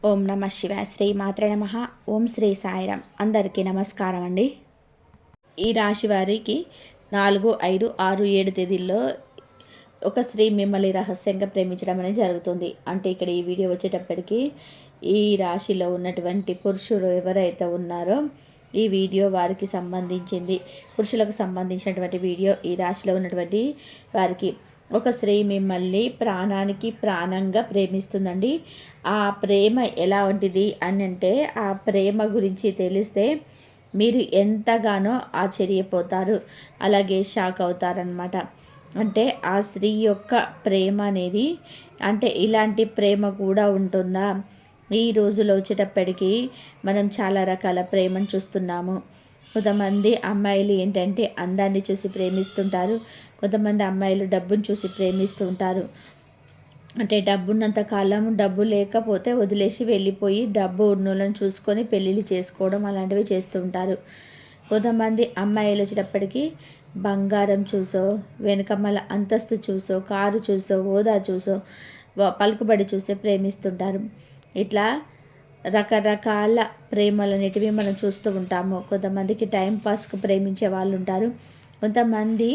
ఓం నమ శివాయ. శ్రీ మాత్రే నమః. ఓం శ్రీ సాయిరామ్. అందరికీ నమస్కారం అండి. ఈ రాశి వారికి 4, 5, 6, 7 తేదీల్లో ఒక స్త్రీ మిమ్మల్ని రహస్యంగా ప్రేమించడం అనేది జరుగుతుంది. అంటే ఇక్కడ ఈ వీడియో వచ్చేటప్పటికి ఈ రాశిలో ఉన్నటువంటి పురుషుడు ఎవరైతే ఉన్నారో ఈ వీడియో వారికి సంబంధించింది. పురుషులకు సంబంధించినటువంటి వీడియో. ఈ రాశిలో ఉన్నటువంటి వారికి ఒక స్త్రీ మిమ్మల్ని ప్రాణానికి ప్రాణంగా ప్రేమిస్తుందండి. ఆ ప్రేమ ఎలా వంటిది అని అంటే, ఆ ప్రేమ గురించి తెలిస్తే మీరు ఎంతగానో ఆశ్చర్యపోతారు, అలాగే షాక్ అవుతారనమాట. అంటే ఆ స్త్రీ యొక్క ప్రేమ అనేది, అంటే ఇలాంటి ప్రేమ కూడా ఉంటుందా? ఈ రోజులో వచ్చేటప్పటికి మనం చాలా రకాల ప్రేమను చూస్తున్నాము. కొంతమంది అమ్మాయిలు ఏంటంటే అందాన్ని చూసి ప్రేమిస్తుంటారు. కొంతమంది అమ్మాయిలు డబ్బును చూసి ప్రేమిస్తూ ఉంటారు. అంటే డబ్బున్నంత కాలం డబ్బు లేకపోతే వదిలేసి వెళ్ళిపోయి డబ్బు ఉన్నోళ్ళని చూసుకొని పెళ్ళిళ్ళు చేసుకోవడం అలాంటివి చేస్తూ ఉంటారు. కొంతమంది అమ్మాయిలు వచ్చేటప్పటికి బంగారం చూసో, వెనకమ్మల అంతస్తు చూసో, కారు చూసో, హోదా చూసో, పలుకుబడి చూసే ప్రేమిస్తుంటారు. ఇట్లా రకరకాల ప్రేమలనేటివి మనం చూస్తూ ఉంటాము. కొంతమందికి టైంపాస్కు ప్రేమించే వాళ్ళు ఉంటారు. కొంతమంది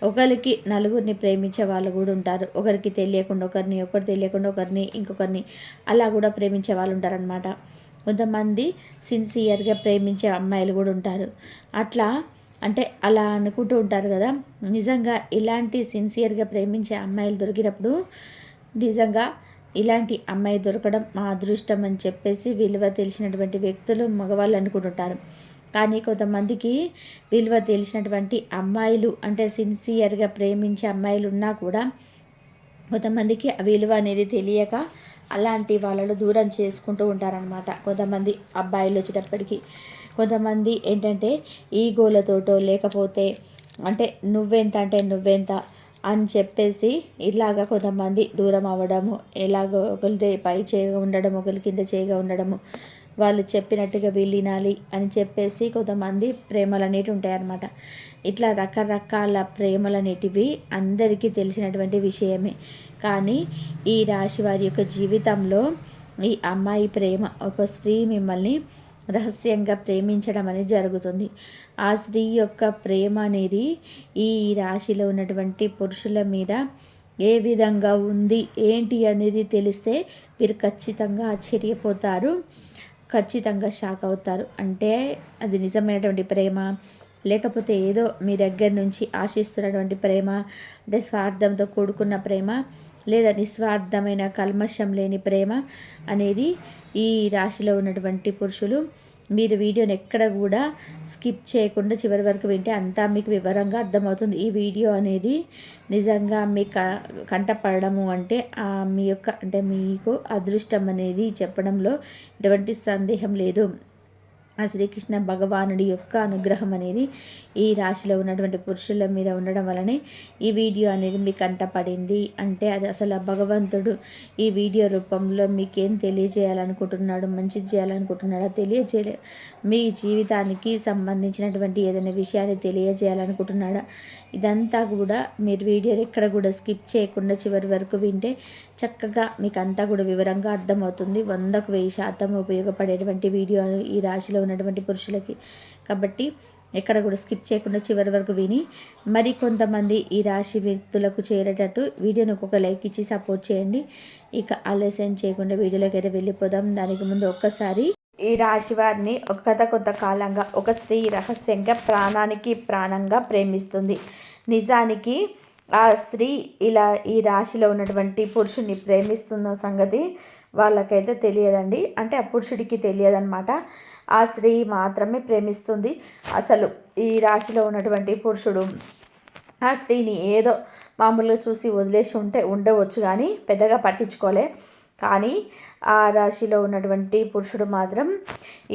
ఒకరికి నలుగురిని ప్రేమించే వాళ్ళు కూడా ఉంటారు. ఒకరికి తెలియకుండా ఒకరిని, ఒకరు తెలియకుండా ఒకరిని, ఇంకొకరిని అలా కూడా ప్రేమించే వాళ్ళు ఉంటారనమాట. కొంతమంది సిన్సియర్గా ప్రేమించే అమ్మాయిలు కూడా ఉంటారు. అట్లా అంటే అలా అనుకుంటూ ఉంటారు కదా. నిజంగా ఇలాంటి సిన్సియర్గా ప్రేమించే అమ్మాయిలు దొరికినప్పుడు నిజంగా ఇలాంటి అమ్మాయి దొరకడం మా అదృష్టం అని చెప్పేసి విలువ తెలిసినటువంటి వ్యక్తులు మగవాళ్ళు అనుకుంటుంటారు. కానీ కొంతమందికి విలువ తెలిసినటువంటి అమ్మాయిలు, అంటే సిన్సియర్గా ప్రేమించే అమ్మాయిలు ఉన్నా కూడా కొంతమందికి ఆ విలువ అనేది తెలియక అలాంటి వాళ్ళను దూరం చేసుకుంటూ ఉంటారనమాట. కొంతమంది అబ్బాయిలు వచ్చేటప్పటికి కొంతమంది ఏంటంటే ఈగోలతోటో, లేకపోతే అంటే నువ్వెంత అంటే నువ్వెంత అని చెప్పేసి ఇలాగ కొంతమంది దూరం అవ్వడము, ఎలాగో ఒకరిదే పై చేయగా ఉండడం, ఒకరి కింద చేయగా ఉండడము, వాళ్ళు చెప్పినట్టుగా వినాలి అని చెప్పేసి కొంతమంది ప్రేమలు అనేటివి ఉంటాయన్నమాట. ఇట్లా రకరకాల ప్రేమలు అనేటివి అందరికీ తెలిసినటువంటి విషయమే. కానీ ఈ రాశి వారి యొక్క జీవితంలో ఈ అమ్మాయి ప్రేమ, ఒక స్త్రీ మిమ్మల్ని రహస్యంగా ప్రేమించడం అనేది జరుగుతుంది. ఆ స్త్రీ యొక్క ప్రేమ అనేది ఈ రాశిలో ఉన్నటువంటి పురుషుల మీద ఏ విధంగా ఉంది ఏంటి అనేది తెలిస్తే మీరు ఖచ్చితంగా ఆశ్చర్యపోతారు, ఖచ్చితంగా షాక్ అవుతారు. అంటే అది నిజమైనటువంటి ప్రేమ, లేకపోతే ఏదో మీ దగ్గర నుంచి ఆశిస్తున్నటువంటి ప్రేమ, అంటే స్వార్థంతో కూడుకున్న ప్రేమ, లేదా నిస్వార్థమైన కల్మషం లేని ప్రేమ అనేది ఈ రాశిలో ఉన్నటువంటి పురుషులు, మీరు వీడియోని ఎక్కడ కూడా స్కిప్ చేయకుండా చివరి వరకు వింటే అంతా మీకు వివరంగా అర్థమవుతుంది. ఈ వీడియో అనేది నిజంగా మీ కంటపడము అంటే మీ యొక్క, అంటే మీకు అదృష్టం అనేది చెప్పడంలో ఎటువంటి సందేహం లేదు. ఆ శ్రీకృష్ణ భగవానుడి యొక్క అనుగ్రహం అనేది ఈ రాశిలో ఉన్నటువంటి పురుషుల మీద ఉండడం వలనే ఈ వీడియో అనేది మీకు కంటపడింది. అంటే అది అసలు ఆ భగవంతుడు ఈ వీడియో రూపంలో మీకేం తెలియజేయాలనుకుంటున్నాడు, మంచిది చేయాలనుకుంటున్నాడో తెలియజేయ, మీ జీవితానికి సంబంధించినటువంటి ఏదైనా విషయాన్ని తెలియజేయాలనుకుంటున్నాడా, ఇదంతా కూడా మీరు వీడియోని ఎక్కడ కూడా స్కిప్ చేయకుండా చివరి వరకు వింటే చక్కగా మీకు అంతా కూడా వివరంగా అర్థమవుతుంది. 100కు 1000% ఉపయోగపడేటువంటి వీడియో ఈ రాశిలో ఉన్నటువంటి పురుషులకి. కాబట్టి ఎక్కడ కూడా స్కిప్ చేయకుండా చివరి వరకు విని మరి కొంతమంది ఈ రాశి వ్యక్తులకు చేరేటట్టు వీడియోని ఒక్కొక్క లైక్ ఇచ్చి సపోర్ట్ చేయండి. ఇక ఆలస్యం చేయకుండా వీడియోలోకి అయితే వెళ్ళిపోదాం. దానికి ముందు ఒక్కసారి ఈ రాశి వారిని కొంతకాలంగా ఒక స్త్రీ రహస్యంగా ప్రాణానికి ప్రాణంగా ప్రేమిస్తుంది. నిజానికి ఆ స్త్రీ ఇలా ఈ రాశిలో ఉన్నటువంటి పురుషుని ప్రేమిస్తున్న సంగతి వాళ్ళకైతే తెలియదండి. అంటే ఆ పురుషుడికి తెలియదన్నమాట. ఆ స్త్రీ మాత్రమే ప్రేమిస్తుంది. అసలు ఈ రాశిలో ఉన్నటువంటి పురుషుడు ఆ స్త్రీని ఏదో మామూలుగా చూసి వదిలేసి ఉండవచ్చు, కానీ పెద్దగా పట్టించుకోలే. కానీ ఆ రాశిలో ఉన్నటువంటి పురుషుడు మాత్రం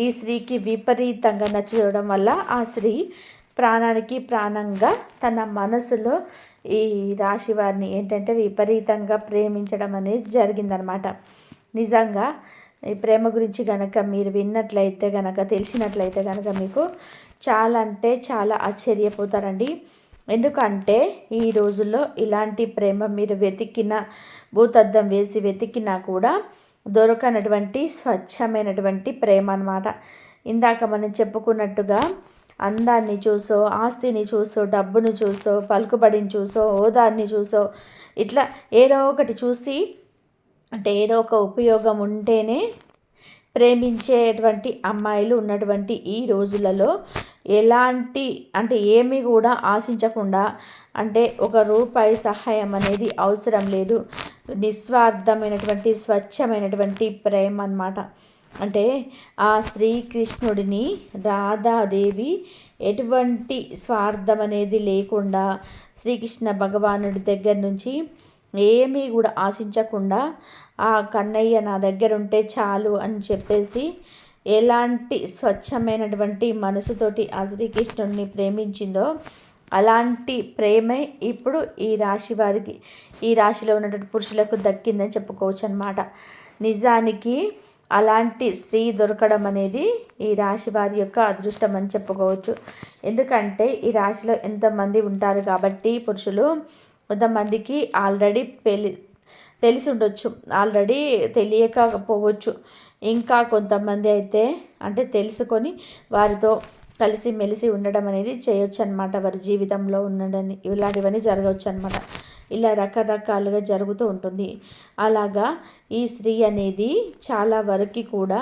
ఈ స్త్రీకి విపరీతంగా నచ్చడం వల్ల ఆ స్త్రీ ప్రాణానికి ప్రాణంగా తన మనసులో ఈ రాశి వారిని ఏంటంటే విపరీతంగా ప్రేమించడం అనేది జరిగిందనమాట. నిజంగా ఈ ప్రేమ గురించి కనుక మీరు విన్నట్లయితే కనుక, తెలిసినట్లయితే కనుక మీకు చాలా అంటే చాలా ఆశ్చర్యపోతారండి. ఎందుకంటే ఈ రోజుల్లో ఇలాంటి ప్రేమ మీరు వెతికిన, భూతద్దం వేసి వెతికినా కూడా దొరకనటువంటి స్వచ్ఛమైనటువంటి ప్రేమ అన్నమాట. ఇందాక మనం చెప్పుకున్నట్టుగా అందాన్ని చూసో, ఆస్తిని చూసో, డబ్బును చూసో, పలుకుబడిని చూసో, హోదాని చూసో, ఇట్లా ఏదో ఒకటి చూసి, అంటే ఏదో ఒక ఉపయోగం ఉంటేనే ప్రేమించేటువంటి అమ్మాయిలు ఉన్నటువంటి ఈ రోజులలో ఎలాంటి, అంటే ఏమీ కూడా ఆశించకుండా, అంటే ఒక రూపాయి సహాయం అనేది అవసరం లేదు, నిస్వార్థమైనటువంటి స్వచ్ఛమైనటువంటి ప్రేమ అన్నమాట. అంటే ఆ శ్రీకృష్ణుడిని రాధాదేవి ఎటువంటి స్వార్థం అనేది లేకుండా శ్రీకృష్ణ భగవానుడి దగ్గర నుంచి ఏమీ కూడా ఆశించకుండా ఆ కన్నయ్య నా దగ్గర ఉంటే చాలు అని చెప్పేసి ఎలాంటి స్వచ్ఛమైనటువంటి మనసుతోటి ఆ శ్రీకృష్ణుడిని ప్రేమించిందో అలాంటి ప్రేమే ఇప్పుడు ఈ రాశి వారికి, ఈ రాశిలో ఉన్నటువంటి పురుషులకు దక్కిందని చెప్పుకోవచ్చు అన్నమాట. నిజానికి అలాంటి స్త్రీ దొరకడం అనేది ఈ రాశి వారి యొక్క అదృష్టం అని చెప్పుకోవచ్చు. ఎందుకంటే ఈ రాశిలో ఎంతమంది ఉంటారు కాబట్టి పురుషులు, కొంతమందికి ఆల్రెడీ తెలిసి ఉండొచ్చు, ఆల్రెడీ తెలియకపోవచ్చు, ఇంకా కొంతమంది అయితే అంటే తెలుసుకొని వారితో కలిసి మెలిసి ఉండడం అనేది చేయొచ్చు అనమాట. వారి జీవితంలో ఉండడని ఇలాంటివన్నీ జరగవచ్చు అనమాట. ఇలా రకరకాలుగా జరుగుతూ ఉంటుంది. అలాగా ఈ స్త్రీ అనేది చాలా వరకు కూడా,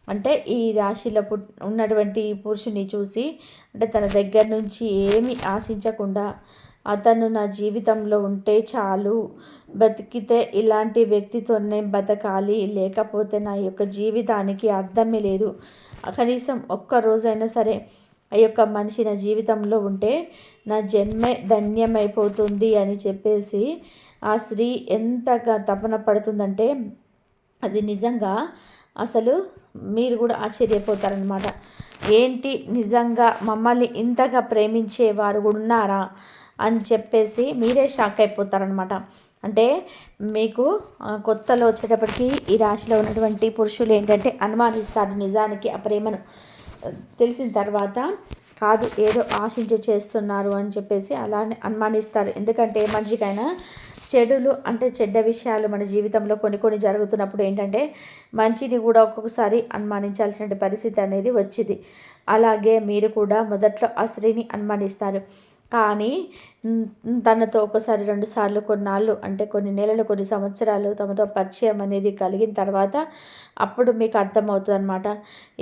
అంటే ఈ రాశిలో ఉన్నటువంటి పురుషుని చూసి, అంటే తన దగ్గర నుంచి ఏమీ ఆశించకుండా అతను నా జీవితంలో ఉంటే చాలు, బతికితే ఇలాంటి వ్యక్తితోనే బతకాలి, లేకపోతే నా యొక్క జీవితానికి అర్థమే లేదు, కనీసం ఒక్కరోజైనా సరే ఆ యొక్క మనిషి నా జీవితంలో ఉంటే నా జన్మే ధన్యమైపోతుంది అని చెప్పేసి ఆ స్త్రీ ఎంతగా తపన పడుతుందంటే అది నిజంగా అసలు మీరు కూడా ఆశ్చర్యపోతారనమాట. ఏంటి, నిజంగా మమ్మల్ని ఇంతగా ప్రేమించేవారు కూడా ఉన్నారా అని చెప్పేసి మీరే షాక్ అయిపోతారనమాట. అంటే మీకు కొత్తలో వచ్చేటప్పటికి ఈ రాశిలో ఉన్నటువంటి పురుషులు ఏంటంటే అనుమానిస్తారు. నిజానికి ఆ ప్రేమను తెలిసిన తర్వాత కాదు, ఏదో ఆశించి చేస్తున్నారు అని చెప్పేసి అలానే అనుమానిస్తారు. ఎందుకంటే మనిషికైనా చెడులు, అంటే చెడ్డ విషయాలు మన జీవితంలో కొన్ని జరుగుతున్నప్పుడు ఏంటంటే మంచిని కూడా ఒక్కొక్కసారి అనుమానించాల్సిన పరిస్థితి అనేది వచ్చింది. అలాగే మీరు కూడా మొదట్లో ఆ స్త్రీని అనుమానిస్తారు. కానీ తనతో ఒకసారి 2 సార్లు కొన్నాళ్ళు, అంటే కొన్ని నెలలు, కొన్ని సంవత్సరాలు తమతో పరిచయం అనేది కలిగిన తర్వాత అప్పుడు మీకు అర్థమవుతుంది అనమాట.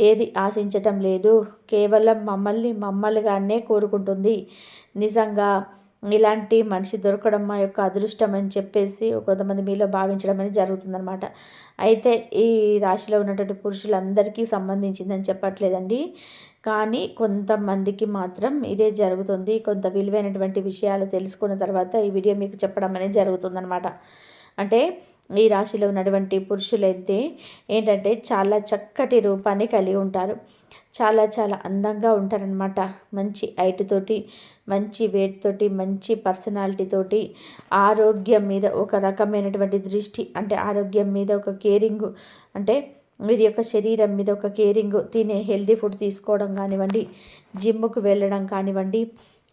ఏది ఆశించటం లేదు, కేవలం మమ్మల్నిగానే కోరుకుంటుంది. నిజంగా ఇలాంటి మనిషి దొరకడం మా యొక్క అదృష్టం అని చెప్పేసి కొంతమంది మీలో భావించడం అనేది జరుగుతుందనమాట. అయితే ఈ రాశిలో ఉన్నటువంటి పురుషులందరికీ సంబంధించిందని చెప్పట్లేదండి, కానీ కొంతమందికి మాత్రం ఇదే జరుగుతుంది. కొంత విలువైనటువంటి విషయాలు తెలుసుకున్న తర్వాత ఈ వీడియో మీకు చెప్పడం అనేది జరుగుతుందనమాట. అంటే ఈ రాశిలో ఉన్నటువంటి పురుషులైతే ఏంటంటే చాలా చక్కటి రూపాన్ని కలిగి ఉంటారు, చాలా చాలా అందంగా ఉంటారనమాట. మంచి హైట్ తోటి, మంచి వెయిట్ తోటి, మంచి పర్సనాలిటీ తోటి, ఆరోగ్యం మీద ఒక రకమైనటువంటి దృష్టి, అంటే ఆరోగ్యం మీద ఒక కేరింగ్, అంటే వీరి యొక్క శరీరం మీద ఒక కేరింగ్, తినే హెల్తీ ఫుడ్ తీసుకోవడం కానివ్వండి, జిమ్ముకు వెళ్ళడం కానివ్వండి,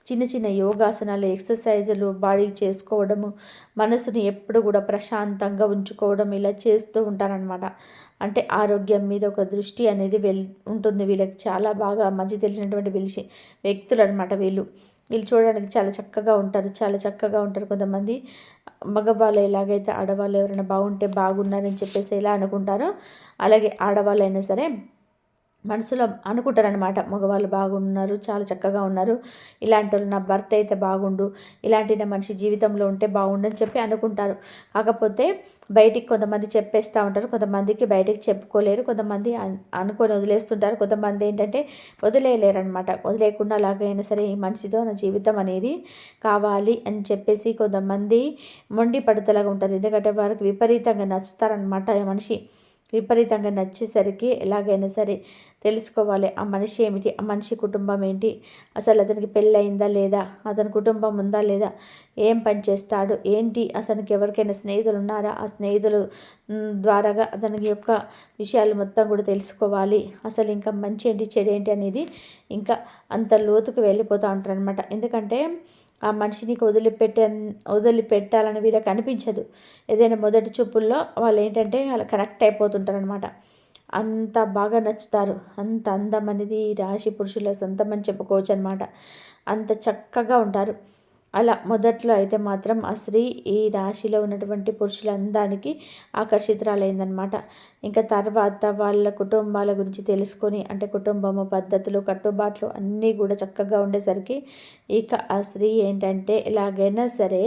చిన్న చిన్న యోగాసనాలు, ఎక్సర్సైజులు బాడీ చేసుకోవడము, మనసుని ఎప్పుడు కూడా ప్రశాంతంగా ఉంచుకోవడం, ఇలా చేస్తూ ఉంటారనమాట. అంటే ఆరోగ్యం మీద ఒక దృష్టి అనేది ఉంటుంది వీళ్ళకి. చాలా బాగా మంచి తెలిసినటువంటి వ్యక్తులు అనమాట వీళ్ళు. వీళ్ళు చూడడానికి చాలా చక్కగా ఉంటారు, చాలా చక్కగా ఉంటారు. కొంతమంది మగవాళ్ళు ఎలాగైతే ఆడవాళ్ళు ఎవరైనా బాగుంటే బాగున్నారని చెప్పేసి ఎలా అనుకుంటారో, అలాగే ఆడవాళ్ళైనా సరే మనసులో అనుకుంటారనమాట, మగవాళ్ళు బాగున్నారు, చాలా చక్కగా ఉన్నారు, ఇలాంటి వాళ్ళు నా భర్త అయితే బాగుండు, ఇలాంటి నా మనిషి జీవితంలో ఉంటే బాగుండు అని చెప్పి అనుకుంటారు. కాకపోతే బయటికి కొంతమంది చెప్పేస్తూ ఉంటారు, కొంతమందికి బయటికి చెప్పుకోలేరు, కొంతమంది అనుకొని వదిలేస్తుంటారు, కొంతమంది ఏంటంటే వదిలేయలేరు అనమాట. వదిలేయకుండా అలాగైనా సరే ఈ మనిషితో నా జీవితం అనేది కావాలి అని చెప్పేసి కొంతమంది మొండి పడుతలాగా ఉంటారు. ఎందుకంటే వారికి విపరీతంగా నచ్చుతారనమాట. ఆ మనిషి విపరీతంగా నచ్చేసరికి ఎలాగైనా సరే తెలుసుకోవాలి ఆ మనిషి ఏమిటి, ఆ మనిషి కుటుంబం ఏంటి, అసలు అతనికి పెళ్ళి అయిందా లేదా, అతని కుటుంబం ఉందా లేదా, ఏం పని చేస్తాడు ఏంటి, అతనికి ఎవరికైనా స్నేహితులు ఉన్నారా, ఆ స్నేహితులు ద్వారాగా అతనికి యొక్క విషయాలు మొత్తం కూడా తెలుసుకోవాలి. అసలు ఇంకా మంచి ఏంటి చెడు ఏంటి అనేది ఇంకా అంత లోతుకు వెళ్ళిపోతూ ఉంటారు అనమాట. ఎందుకంటే ఆ మనిషిని వదిలిపెట్టాలని వీళ్ళకి అనిపించదు. ఏదైనా మొదటి చూపుల్లో వాళ్ళు ఏంటంటే అలా కనెక్ట్ అయిపోతుంటారనమాట. అంత బాగా నచ్చుతారు. అంత అందం అనేది ఈ రాశి పురుషుల సొంతమని చెప్పుకోవచ్చు అనమాట. అంత చక్కగా ఉంటారు. అలా మొదట్లో అయితే మాత్రం ఆ స్త్రీ ఈ రాశిలో ఉన్నటువంటి పురుషుల అందానికి ఆకర్షితురాలైందనమాట. ఇంకా తర్వాత వాళ్ళ కుటుంబాల గురించి తెలుసుకొని, అంటే కుటుంబము పద్ధతులు, కట్టుబాట్లు అన్నీ కూడా చక్కగా ఉండేసరికి ఇక ఆ స్త్రీ ఏంటంటే ఎలాగైనా సరే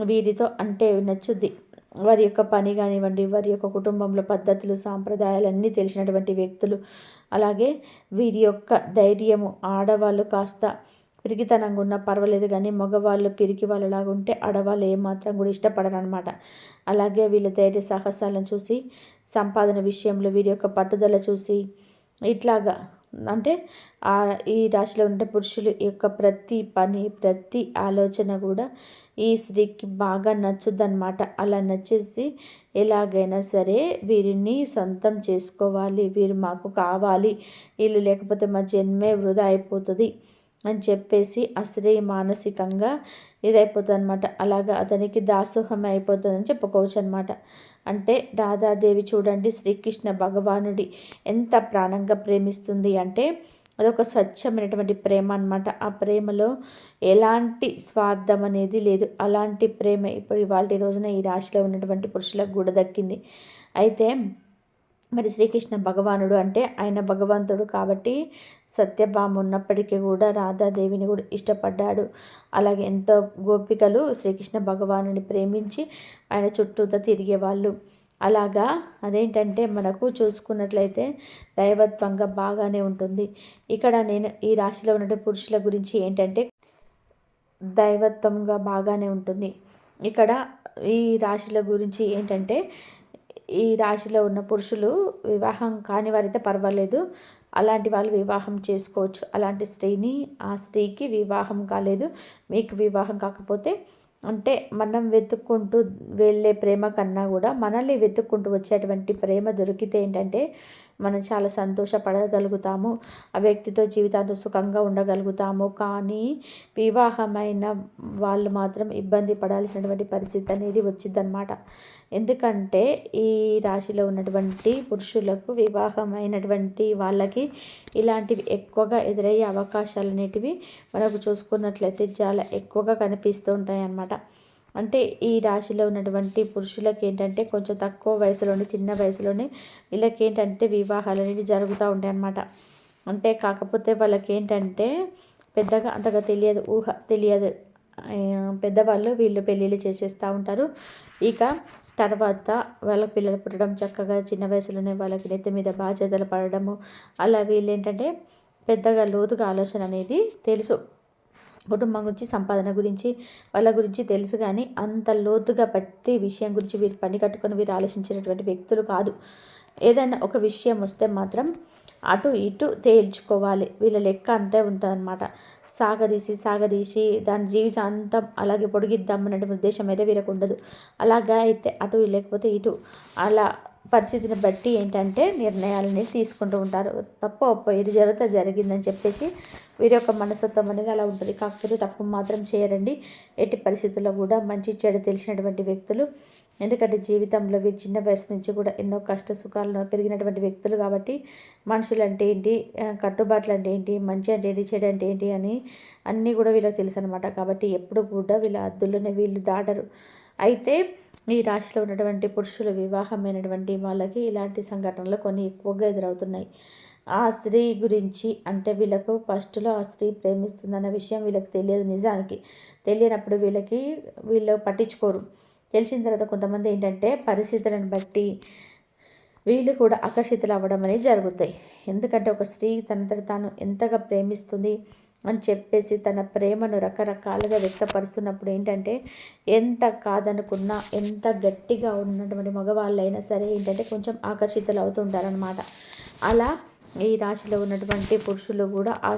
వీరితో అంటే నచ్చుద్ది. వారి యొక్క పని కానివ్వండి, వారి యొక్క కుటుంబంలో పద్ధతులు, సాంప్రదాయాలు అన్నీ తెలిసినటువంటి వ్యక్తులు. అలాగే వీరి యొక్క ధైర్యము, ఆడవాళ్ళు కాస్త పిరికితనంగా ఉన్నా పర్వాలేదు కానీ మగవాళ్ళు పిరికి వాళ్ళలాగా ఉంటే ఆడవాళ్ళు ఏమాత్రం కూడా ఇష్టపడరనమాట. అలాగే వీళ్ళ ధైర్య సాహసాలను చూసి, సంపాదన విషయంలో వీరి యొక్క పట్టుదల చూసి ఇట్లాగా అంటే ఈ రాశిలో ఉండే పురుషులు యొక్క ప్రతి పని, ప్రతి ఆలోచన కూడా ఈ స్త్రీకి బాగా నచ్చుద్దనమాట. అలా నచ్చేసి ఎలాగైనా సరే వీరిని సొంతం చేసుకోవాలి, వీరు మాకు కావాలి, వీళ్ళు లేకపోతే మా జన్మే వృధా అయిపోతుంది అని చెప్పేసి ఆ స్త్రీ మానసికంగా ఇదైపోతుంది అనమాట. అలాగా అతనికి దాసోహం అయిపోతుందని చెప్పుకోవచ్చు అనమాట. అంటే రాధాదేవి చూడండి శ్రీకృష్ణ భగవానుడి ఎంత ప్రాణంగా ప్రేమిస్తుంది అంటే అదొక స్వచ్ఛమైనటువంటి ప్రేమ అనమాట. ఆ ప్రేమలో ఎలాంటి స్వార్థం అనేది లేదు. అలాంటి ప్రేమ ఇప్పుడు ఇవాళ రోజున ఈ రాశిలో ఉన్నటువంటి పురుషులకు కూడా దక్కింది. అయితే మరి శ్రీకృష్ణ భగవానుడు అంటే ఆయన భగవంతుడు కాబట్టి సత్యభామ ఉన్నప్పటికీ కూడా రాధాదేవిని కూడా ఇష్టపడ్డాడు. అలాగే ఎంతో గోపికలు శ్రీకృష్ణ భగవానుని ప్రేమించి ఆయన చుట్టూతో తిరిగేవాళ్ళు. అలాగా అదేంటంటే మనకు చూసుకున్నట్లయితే దైవత్వంగా బాగానే ఉంటుంది. ఇక్కడ నేను ఈ రాశిలో ఉన్న పురుషుల గురించి ఏంటంటే దైవత్వంగా బాగానే ఉంటుంది. ఇక్కడ ఈ రాశుల గురించి ఏంటంటే ఈ రాశిలో ఉన్న పురుషులు వివాహం కాని వారైతే పర్వాలేదు, అలాంటి వాళ్ళు వివాహం చేసుకోవచ్చు. అలాంటి స్త్రీని ఆ స్త్రీకి వివాహం కాలేదు, మీకు వివాహం కాకపోతే అంటే మనం వెతుక్కుంటూ వెళ్ళే ప్రేమ కన్నా కూడా మనల్ని వెతుక్కుంటూ వచ్చేటువంటి ప్రేమ దొరికితే ఏంటంటే మనం చాలా సంతోషపడగలుగుతాము, ఆ వ్యక్తితో జీవితాంతం సుఖంగా ఉండగలుగుతాము. కానీ వివాహమైన వాళ్ళు మాత్రం ఇబ్బంది పడాల్సినటువంటి పరిస్థితి అనేది వచ్చిందనమాట. ఎందుకంటే ఈ రాశిలో ఉన్నటువంటి పురుషులకు వివాహమైనటువంటి వాళ్ళకి ఇలాంటివి ఎక్కువగా ఎదురయ్యే అవకాశాలు అనేటివి మనకు చూసుకున్నట్లయితే చాలా ఎక్కువగా కనిపిస్తూ ఉంటాయి అన్నమాట. అంటే ఈ రాశిలో ఉన్నటువంటి పురుషులకి ఏంటంటే కొంచెం తక్కువ వయసులోనే, చిన్న వయసులోనే వీళ్ళకి ఏంటంటే వివాహాలు అనేవి జరుగుతూ ఉంటాయి అన్నమాట. అంటే కాకపోతే వాళ్ళకి ఏంటంటే పెద్దగా అంతగా తెలియదు. పెద్దవాళ్ళు వీళ్ళు పెళ్ళిళ్ళు చేసేస్తూ ఉంటారు. ఇక తర్వాత వాళ్ళకి పిల్లలు పుట్టడం, చక్కగా చిన్న వయసులోనే వాళ్ళకి నెత్తి మీద బాధ్యతలు పడడము, అలా వీళ్ళు ఏంటంటే పెద్దగా లోతుగా ఆలోచన అనేది తెలుసు. కుటుంబం గురించి, సంపాదన గురించి, వాళ్ళ గురించి తెలుసు కానీ అంత లోతుగా ప్రతి విషయం గురించి వీరు పని కట్టుకొని వీరు ఆలోచించినటువంటి వ్యక్తులు కాదు. ఏదైనా ఒక విషయం వస్తే మాత్రం అటు ఇటు తేల్చుకోవాలి, వీళ్ళ లెక్క అంతే ఉంటుందన్నమాట. సాగదీసి దాని జీవితాంతం అలాగే పొడిగిద్దాం అనే ఉద్దేశం అయితే వీరికి ఉండదు. అలాగా అయితే అటు లేకపోతే ఇటు అలా పరిస్థితిని బట్టి ఏంటంటే నిర్ణయాలని తీసుకుంటూ ఉంటారు. తప్పు ఒప్పో ఇది జరిగిందని చెప్పేసి వీరి యొక్క మనస్తత్వం అనేది అలా ఉంటుంది. కాకపోతే తప్పు మాత్రం చేయరండి ఎట్టి పరిస్థితుల్లో కూడా. మంచి చెడు తెలిసినటువంటి వ్యక్తులు. ఎందుకంటే జీవితంలో వీరు చిన్న వయసు నుంచి కూడా ఎన్నో కష్ట సుఖాలను పెరిగినటువంటి వ్యక్తులు కాబట్టి మనుషులు అంటే ఏంటి, కట్టుబాట్లు అంటే ఏంటి, మంచి అంటే ఏంటి, చెడు అంటే ఏంటి అని అన్నీ కూడా వీళ్ళకి తెలుసు అనమాట. కాబట్టి ఎప్పుడు కూడా వీళ్ళ హద్దుల్లోనే వీళ్ళు దాటరు. అయితే ఈ రాశిలో ఉన్నటువంటి పురుషుల వివాహమైనటువంటి వాళ్ళకి ఇలాంటి సంఘటనలు కొన్ని ఎక్కువగా ఎదురవుతున్నాయి. ఆ స్త్రీ గురించి అంటే వీళ్ళకు ఫస్ట్లో ఆ స్త్రీ ప్రేమిస్తుందన్న విషయం వీళ్ళకి తెలియదు. నిజానికి తెలియనప్పుడు వీళ్ళు పట్టించుకోరు. తెలిసిన తర్వాత కొంతమంది ఏంటంటే పరిస్థితులను బట్టి వీళ్ళు కూడా ఆకర్షితులు అవ్వడం అనేది జరుగుతాయి. ఎందుకంటే ఒక స్త్రీ తనంతట తాను ఎంతగా ప్రేమిస్తుంది అని చెప్పేసి తన ప్రేమను రకరకాలుగా వ్యక్తపరుస్తున్నప్పుడు ఏంటంటే ఎంత కాదనుకున్నా, ఎంత గట్టిగా ఉన్నటువంటి మగవాళ్ళైనా సరే ఏంటంటే కొంచెం ఆకర్షితులు అవుతుంటారనమాట. అలా ఈ రాశిలో ఉన్నటువంటి పురుషులు కూడా ఆ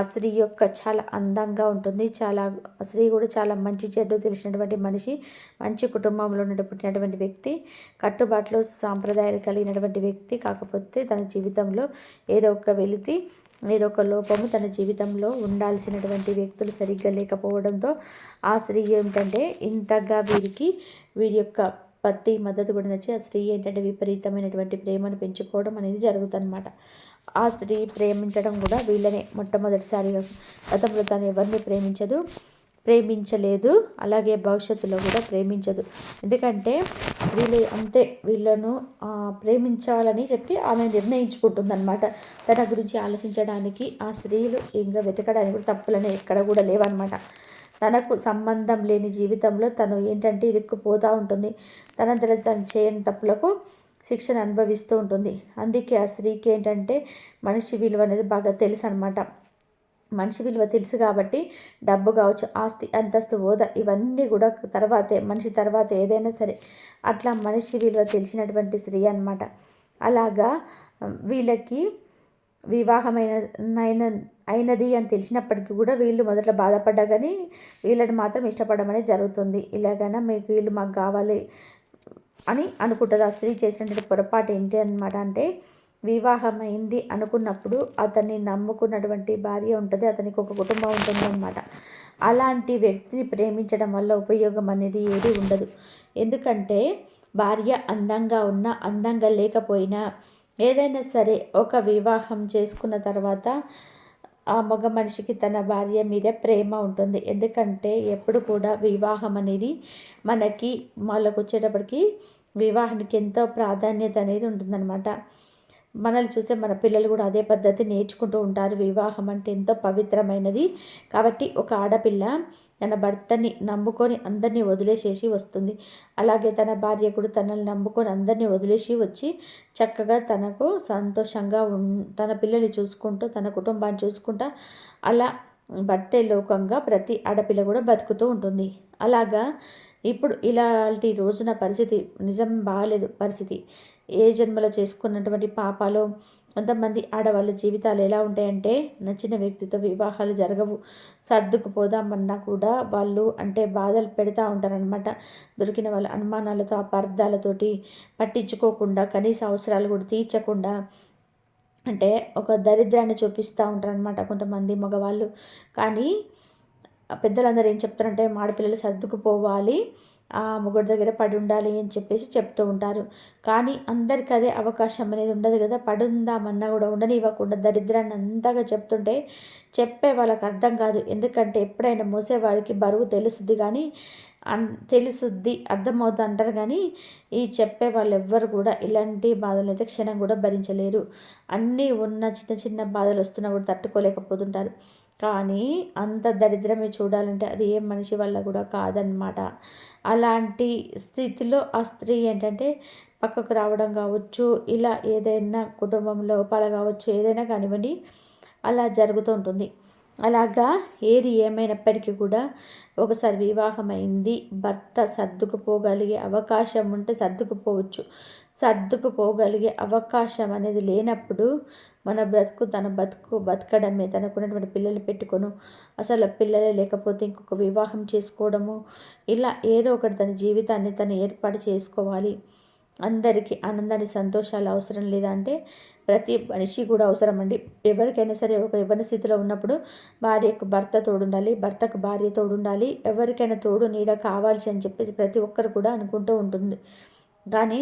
స్త్రీ యొక్క చాలా అందంగా ఉంటుంది. ఆ స్త్రీ కూడా చాలా మంచి చెడ్డ తెలిసినటువంటి మనిషి, మంచి కుటుంబంలో పుట్టినటువంటి వ్యక్తి, కట్టుబాట్లు సాంప్రదాయాలు కలిగినటువంటి వ్యక్తి. కాకపోతే తన జీవితంలో ఏదో ఒక వెలితి ఏదో ఒక లోపము తన జీవితంలో ఉండాల్సినటువంటి వ్యక్తులు సరిగ్గా లేకపోవడంతో ఆ స్త్రీ ఏంటంటే ఇంతగా వీరి యొక్క పత్తి మద్దతు కూడా నచ్చి ఆ స్త్రీ ఏంటంటే విపరీతమైనటువంటి ప్రేమను పెంచుకోవడం అనేది జరుగుతుందన్నమాట. ఆ స్త్రీ ప్రేమించడం కూడా వీళ్ళనే మొట్టమొదటిసారిగా. గతంలో తను ఎవరిని ప్రేమించలేదు, అలాగే భవిష్యత్తులో కూడా ప్రేమించదు. ఎందుకంటే వీళ్ళను ప్రేమించాలని చెప్పి ఆమె నిర్ణయించుకుంటుందన్నమాట. తన గురించి ఆలోచించడానికి ఆ స్త్రీలు ఇంకా వెతకడానికి కూడా తప్పులని ఎక్కడ కూడా లేవన్నమాట. తనకు సంబంధం లేని జీవితంలో తను ఏంటంటే ఇరుక్కుపోతూ ఉంటుంది. తనంతట తను చేయని తప్పులకు శిక్షను అనుభవిస్తూ ఉంటుంది. అందుకే ఆ స్త్రీకి ఏంటంటే మనిషి విలువ అనేది బాగా తెలుసు అనమాట. మనిషి విలువ తెలుసు కాబట్టి డబ్బు కావచ్చు, ఆస్తి, అంతస్తు, హోదా ఇవన్నీ కూడా మనిషి తర్వాత ఏదైనా సరే అట్లా మనిషి విలువ తెలిసినటువంటి స్త్రీ అనమాట. అలాగా వీళ్ళకి అయినది అని తెలిసినప్పటికీ కూడా వీళ్ళు మొదట్లో బాధపడ్డా కానీ వీళ్ళని మాత్రం ఇష్టపడడం అనేది జరుగుతుంది. ఇలాగైనా వీళ్ళు మాకు కావాలి అని అనుకుంటుంది. ఆ స్త్రీ చేసినటువంటి పొరపాటు ఏంటి అనమాట అంటే, వివాహమైంది అనుకున్నప్పుడు అతన్ని నమ్ముకున్నటువంటి భార్య ఉంటుంది, అతనికి ఒక కుటుంబం ఉంటుంది అన్నమాట. అలాంటి వ్యక్తిని ప్రేమించడం వల్ల ఉపయోగం అనేది ఏది ఉండదు. ఎందుకంటే భార్య అందంగా ఉన్నా అందంగా లేకపోయినా ఏదైనా సరే ఒక వివాహం చేసుకున్న తర్వాత ఆ మగ మనిషికి తన భార్య మీద ప్రేమ ఉంటుంది. ఎందుకంటే ఎప్పుడు కూడా వివాహం అనేది మనకి వచ్చేటప్పటికి వివాహానికి ఎంతో ప్రాధాన్యత అనేది ఉంటుందన్నమాట. మనల్ని చూస్తే మన పిల్లలు కూడా అదే పద్ధతి నేర్చుకుంటూ ఉంటారు. వివాహం అంటే ఎంతో పవిత్రమైనది. కాబట్టి ఒక ఆడపిల్ల తన భర్తని నమ్ముకొని అందరినీ వదిలేసేసి వస్తుంది. అలాగే తన భార్య కూడా తనని నమ్ముకొని అందరినీ వదిలేసి వచ్చి చక్కగా తనకు సంతోషంగా తన పిల్లల్ని చూసుకుంటూ తన కుటుంబాన్ని చూసుకుంటా అలా భర్తే లోకంగా ప్రతి ఆడపిల్ల కూడా బతుకుతూ ఉంటుంది. అలాగా ఇప్పుడు ఇలాంటి రోజున పరిస్థితి నిజం బాగాలేదు. పరిస్థితి ఏ జన్మలో చేసుకున్నటువంటి పాపాలు. కొంతమంది ఆడవాళ్ళ జీవితాలు ఎలా ఉంటాయంటే నచ్చిన వ్యక్తితో వివాహాలు జరగవు. సర్దుకుపోదామన్నా కూడా వాళ్ళు అంటే బాధలు పెడతా ఉంటారనమాట. దొరికిన వాళ్ళ అనుమానాలతో అపార్థాలతోటి పట్టించుకోకుండా కనీస అవసరాలు కూడా తీర్చకుండా అంటే ఒక దరిద్రాన్ని చూపిస్తూ ఉంటారనమాట కొంతమంది మగవాళ్ళు. కానీ పెద్దలందరూ ఏం చెప్తారంటే ఆడపిల్లలు సర్దుకుపోవాలి, ఆ మొగుడి దగ్గర పడి ఉండాలి అని చెప్పేసి చెప్తూ ఉంటారు. కానీ అందరికీ అదే అవకాశం అనేది ఉండదు కదా. పడుందామన్నా కూడా ఉండనివ్వకుండా దరిద్రాన్ని అంతగా చెప్తుంటే చెప్పే వాళ్ళకి అర్థం కాదు. ఎందుకంటే ఎప్పుడైనా మోసేవాడికి బరువు తెలుస్తుంది కానీ తెలుసుద్ది అర్థమవుతుంది అంటారు. కానీ ఈ చెప్పే వాళ్ళు ఎవ్వరు కూడా ఇలాంటి బాధలు అయితే క్షణం కూడా భరించలేరు. అన్నీ ఉన్న చిన్న చిన్న బాధలు వస్తున్నా కూడా తట్టుకోలేకపోతుంటారు. కానీ అంత దరిద్రమే చూడాలంటే అది ఏ మనిషి వల్ల కూడా కాదనమాట. అలాంటి స్థితిలో ఆ స్త్రీ ఏంటంటే పక్కకు రావడం కావచ్చు, ఇలా ఏదైనా కుటుంబం లోపాలు కావచ్చు, ఏదైనా కానివ్వండి అలా జరుగుతూ ఉంటుంది. అలాగా ఏది ఏమైనప్పటికీ కూడా ఒకసారి వివాహమైంది, భర్త సర్దుకుపోగలిగే అవకాశం ఉంటే సర్దుకుపోవచ్చు. సర్దుకుపోగలిగే అవకాశం అనేది లేనప్పుడు మన తన బతకడమే, తనకున్నటువంటి పిల్లలు పెట్టుకొను అసలు పిల్లలే లేకపోతే ఇంకొక వివాహం చేసుకోవడము, ఇలా ఏదో ఒకటి తన జీవితాన్ని తను ఏర్పాటు చేసుకోవాలి. అందరికీ ఆనందాన్ని సంతోషాలు అవసరం లేదా అంటే ప్రతి మనిషి కూడా అవసరం అండి. ఎవరికైనా సరే ఒక యవ్వన స్థితిలో ఉన్నప్పుడు భార్యకు భర్త తోడుండాలి, భర్తకు భార్య తోడుండాలి, ఎవరికైనా తోడు నీడ కావాల్సి అని చెప్పేసి ప్రతి ఒక్కరు కూడా అనుకుంటూ ఉంటుంది. కానీ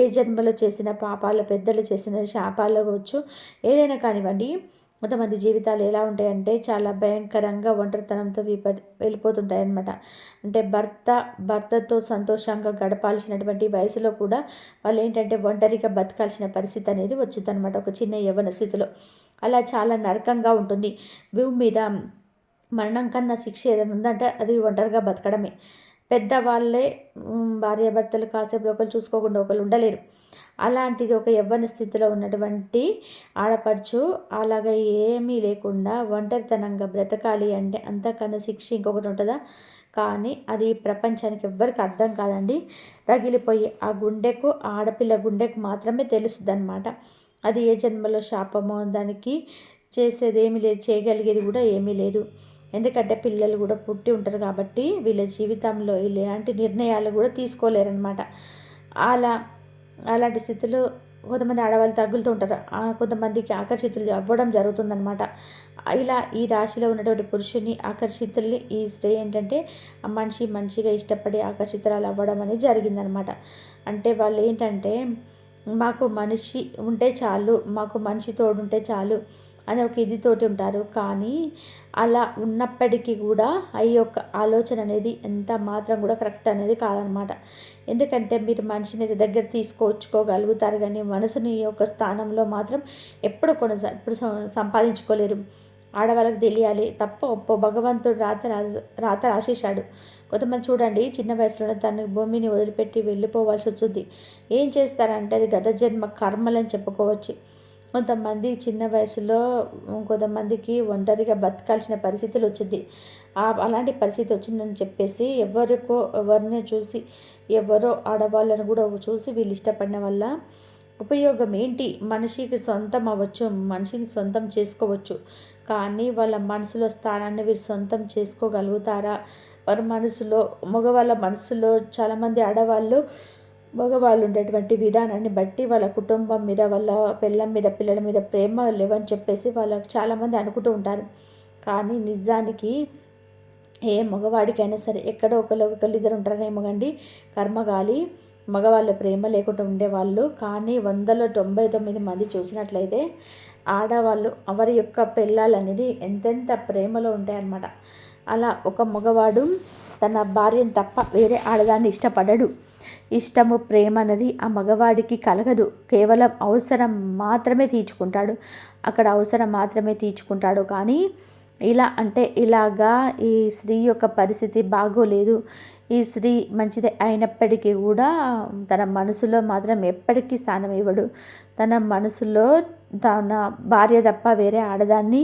ఏ జన్మలో చేసిన పాపాలు, పెద్దలు చేసిన శాపాలు కావచ్చు, ఏదైనా కానివ్వండి కొంతమంది జీవితాలు ఎలా ఉంటాయంటే చాలా భయంకరంగా ఒంటరితనంతో వెళ్ళిపోతుంటాయి అన్నమాట. అంటే భర్తతో సంతోషంగా గడపాల్సినటువంటి వయసులో కూడా వాళ్ళు ఏంటంటే ఒంటరిగా బతకాల్సిన పరిస్థితి అనేది వచ్చిందనమాట ఒక చిన్న యవ్వన స్థితిలో. అలా చాలా నరకంగా ఉంటుంది. భూమి మీద మరణం కన్నా శిక్ష ఏదైనా ఉందంటే అది ఒంటరిగా బతకడమే. పెద్దవాళ్ళే భార్యాభర్తలు కాసేపు ఒకరు చూసుకోకుండా ఒకరు ఉండలేరు. అలాంటిది ఒక యవ్వన స్థితిలో ఉన్నటువంటి ఆడపడుచు అలాగా ఏమీ లేకుండా ఒంటరితనంగా బ్రతకాలి అంటే అంతకన్నా శిక్ష ఇంకొకటి ఉంటుందా? కానీ అది ప్రపంచానికి ఎవ్వరికి అర్థం కాదండి. రగిలిపోయి ఆ గుండెకు, ఆడపిల్ల గుండెకు మాత్రమే తెలుస్తుంది అనమాట. అది ఏ జన్మలో శాపమో, దానికి చేసేది ఏమీ లేదు, చేయగలిగేది కూడా ఏమీ లేదు. ఎందుకంటే పిల్లలు కూడా పుట్టి ఉంటారు కాబట్టి వీళ్ళ జీవితంలో ఇలాంటి నిర్ణయాలు కూడా తీసుకోలేరనమాట. అలాంటి స్థితిలో కొంతమంది ఆడవాళ్ళు తగులుతూ ఉంటారు, కొంతమందికి ఆకర్షితులు అవ్వడం జరుగుతుందనమాట. ఇలా ఈ రాశిలో ఉన్నటువంటి పురుషుని ఆకర్షితుల్ని ఈ స్త్రీ ఏంటంటే ఆ మనిషి మంచిగా ఇష్టపడి ఆకర్షితురాలు అవ్వడం అనేది జరిగిందనమాట. అంటే వాళ్ళు ఏంటంటే మాకు మనిషి ఉంటే చాలు, మాకు మనిషి తోడుంటే చాలు అని ఒక ఇదితోటి ఉంటారు. కానీ అలా ఉన్నప్పటికీ కూడా ఈ యొక్క ఆలోచన అనేది ఎంత మాత్రం కూడా కరెక్ట్ అనేది కాదనమాట. ఎందుకంటే మీరు మనిషిని దగ్గర తీసుకొచ్చుకోగలుగుతారు, కానీ మనసుని యొక్క స్థానంలో మాత్రం ఎప్పుడు సంపాదించుకోలేరు. ఆడవాళ్ళకి తెలియాలి, తప్ప ఒప్పో భగవంతుడు రాత రాసేశాడు. కొంతమంది చూడండి, చిన్న వయసులోనే తన భూమిని వదిలిపెట్టి వెళ్ళిపోవాల్సి వచ్చింది. ఏం చేస్తారంటే అది గత జన్మ కర్మలని చెప్పుకోవచ్చు. కొంతమంది చిన్న వయసులో కొంతమందికి ఒంటరిగా బతకాల్సిన పరిస్థితులు వచ్చింది. అలాంటి పరిస్థితి వచ్చిందని చెప్పేసి ఎవరిని చూసి ఎవరో ఆడవాళ్ళని కూడా చూసి వీళ్ళు ఇష్టపడిన వల్ల ఉపయోగం ఏంటి? మనిషికి సొంతం అవ్వచ్చు, మనిషిని సొంతం చేసుకోవచ్చు, కానీ వాళ్ళ మనసులో స్థానాన్ని వీరు సొంతం చేసుకోగలుగుతారా? వారి మనసులో, మగవాళ్ళ మనసులో చాలామంది ఆడవాళ్ళు మగవాళ్ళు ఉండేటువంటి విధానాన్ని బట్టి వాళ్ళ కుటుంబం మీద, వాళ్ళ పిల్లల మీద, పిల్లల మీద ప్రేమ లేవని చెప్పేసి వాళ్ళకి చాలామంది అనుకుంటూ ఉంటారు. కానీ నిజానికి ఏ మగవాడికైనా సరే ఎక్కడో ఒకళ్ళు ఇద్దరు ఉంటారేమో కండి కర్మగాలి మగవాళ్ళ ప్రేమ లేకుండా ఉండేవాళ్ళు. కానీ 100లో 99 మంది చూసినట్లయితే ఆడవాళ్ళు వారి యొక్క పిల్లలు అనేది ఎంతెంత ప్రేమలో ఉంటాయన్నమాట. అలా ఒక మగవాడు తన భార్యను తప్ప వేరే ఆడదాన్ని ఇష్టపడడు. ఇష్టము, ప్రేమ అనేది ఆ మగవాడికి కలగదు. కేవలం అవసరం మాత్రమే తీర్చుకుంటాడు, అక్కడ అవసరం మాత్రమే తీర్చుకుంటాడు. కానీ ఇలాగా ఈ స్త్రీ యొక్క పరిస్థితి బాగోలేదు. ఈ స్త్రీ మంచిదే అయినప్పటికీ కూడా తన మనసులో మాత్రం ఎప్పటికీ స్థానం ఇవ్వడు. తన మనసులో తన భార్య తప్ప వేరే ఆడదాన్ని